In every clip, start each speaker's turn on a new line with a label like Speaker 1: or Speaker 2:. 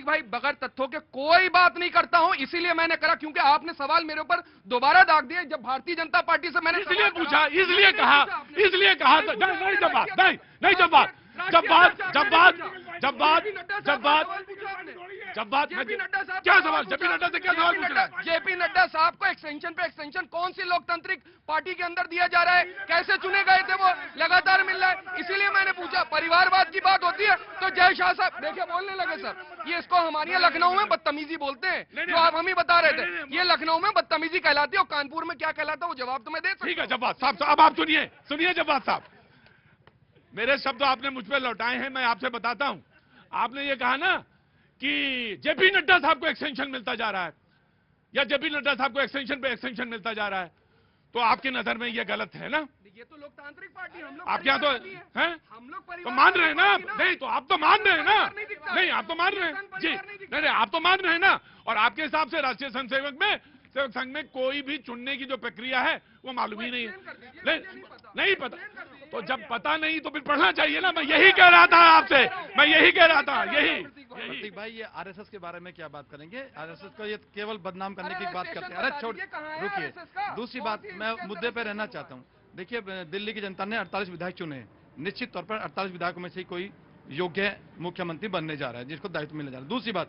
Speaker 1: भाई बगैर तथ्यों के कोई बात नहीं करता हूं, इसीलिए मैंने करा, क्योंकि आपने सवाल मेरे ऊपर दोबारा दाग दिया। जब भारतीय जनता पार्टी से मैंने
Speaker 2: इसलिए पूछा, इसलिए कहा नहीं जब बात नहीं जब बात क्या सवाल, जेपी नड्डा से क्या सवाल पूछ रहा है?
Speaker 1: जेपी नड्डा साहब को एक्सटेंशन पे एक्सटेंशन कौन सी लोकतांत्रिक पार्टी के अंदर दिया जा रहा है, कैसे चुने गए थे, वो लगातार मिल रहा है, इसीलिए मैंने पूछा। परिवारवाद की बात होती है तो जय शाह साहब देखिए बोलने लगे सर, ये इसको हमारे यहाँ लखनऊ में बदतमीजी बोलते हैं, जो आप हम ही बता रहे थे, ये लखनऊ में बदतमीजी कहलाती है, और कानपुर में क्या कहलाता है वो जवाब तो मैं दे सकता हूं।
Speaker 2: ठीक है जब्बार साहब, अब आप सुनिए जब्बार साहब, मेरे शब्द आपने मुझ पर लौटाए हैं, मैं आपसे बताता हूं। आपने ये कहा ना कि जेपी नड्डा साहब को एक्सटेंशन मिलता जा रहा है, या जेपी नड्डा साहब को एक्सटेंशन पे एक्सटेंशन मिलता जा रहा है, तो आपकी नजर में ये गलत है ना?
Speaker 1: ये तो लोकतांत्रिक पार्टी, हम लोग
Speaker 2: आप क्या तो हैं,
Speaker 1: हम लोग
Speaker 2: तो मान रहे हैं ना आप? नहीं तो आप तो मान रहे हैं ना? नहीं आप तो मान रहे हैं जी, नहीं आप तो मान रहे हैं ना? और आपके हिसाब से राष्ट्रीय सेवक संघ में कोई भी चुनने की जो प्रक्रिया है वो मालूम ही नहीं है, नहीं पता। तो जब पता नहीं तो फिर पढ़ना चाहिए ना। मैं यही कह रहा था आपसे, मैं यही कह रहा था, यही।
Speaker 3: प्रतीक भाई, ये आरएसएस के बारे में क्या बात करेंगे? आरएसएस को ये केवल बदनाम करने की बात करते हैं। अरे छोड़, रुकिए, दूसरी बात, मैं मुद्दे पर रहना चाहता हूँ। देखिए, दिल्ली की जनता ने 48 विधायक चुने हैं, निश्चित तौर पर 48 विधायकों में से कोई योग्य मुख्यमंत्री बनने जा रहा है, जिसको दायित्व मिलने जा रहा है। दूसरी बात,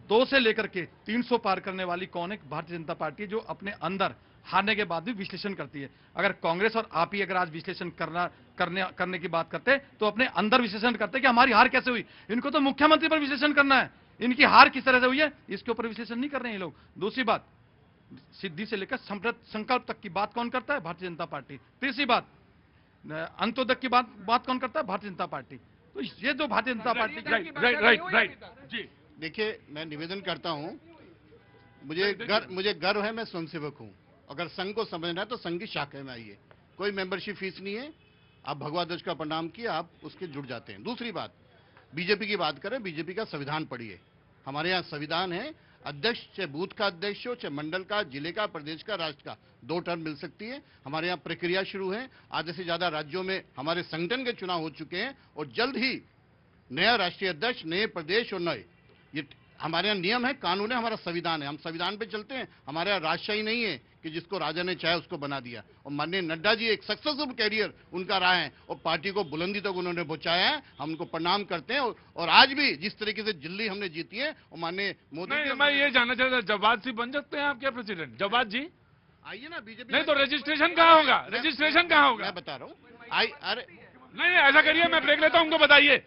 Speaker 3: 2 से लेकर के 300 पार करने वाली कौन है? भारतीय जनता पार्टी, जो अपने अंदर हारने के बाद भी विश्लेषण करती है। अगर कांग्रेस और आप ही अगर आज विश्लेषण करने की बात करते तो अपने अंदर विश्लेषण करते कि हमारी हार कैसे हुई। इनको तो मुख्यमंत्री पर विश्लेषण करना है, इनकी हार किस तरह से हुई है इसके ऊपर विश्लेषण नहीं कर रहे हैं ये लोग। दूसरी बात, सिद्धि से लेकर संकल्प तक की बात कौन करता है? भारतीय जनता पार्टी। तीसरी बात, अंत्योदय की बात कौन करता है? भारतीय जनता पार्टी। तो ये जो भारतीय जनता पार्टी,
Speaker 2: राइट जी।
Speaker 4: देखिए, मैं निवेदन करता हूं, मुझे गर्व है, मैं स्वयंसेवक हूं। अगर संघ को समझना है तो संघ की शाखा में आइए, कोई मेंबरशिप फीस नहीं है, आप भगवा ध्वज का प्रणाम किए, आप उसके जुड़ जाते हैं। दूसरी बात, बीजेपी की बात करें, बीजेपी का संविधान पढ़िए। हमारे यहाँ संविधान है, अध्यक्ष चाहे बूथ का अध्यक्ष हो, चाहे मंडल का, जिले का, प्रदेश का, राष्ट्र का, 2 टर्म मिल सकती है। हमारे यहाँ प्रक्रिया शुरू है, आधे से ज्यादा राज्यों में हमारे संगठन के चुनाव हो चुके हैं, और जल्द ही नया राष्ट्रीय अध्यक्ष, नए प्रदेश और नए, ये हमारे यहाँ नियम है, कानून है, हमारा संविधान है, हम संविधान पे चलते हैं। हमारे यहाँ राजशाही नहीं है कि जिसको राजा ने चाहे उसको बना दिया। और माननीय नड्डा जी एक सक्सेसफुल कैरियर उनका रहा है, और पार्टी को बुलंदी तक उन्होंने पहुंचाया है, हम उनको प्रणाम करते हैं। और आज भी जिस तरीके से दिल्ली हमने जीती है, और माननीय मोदी,
Speaker 2: मैं ये जानना चाहता, जवाद जी बन सकते हैं आप क्या प्रेसिडेंट? जवाद जी
Speaker 4: आइए ना बीजेपी।
Speaker 2: नहीं तो रजिस्ट्रेशन कहाँ होगा? रजिस्ट्रेशन कहाँ होगा?
Speaker 4: मैं बता रहा हूँ, अरे
Speaker 2: नहीं ऐसा करिए, मैं ब्रेक लेता हूँ, उनको बताइए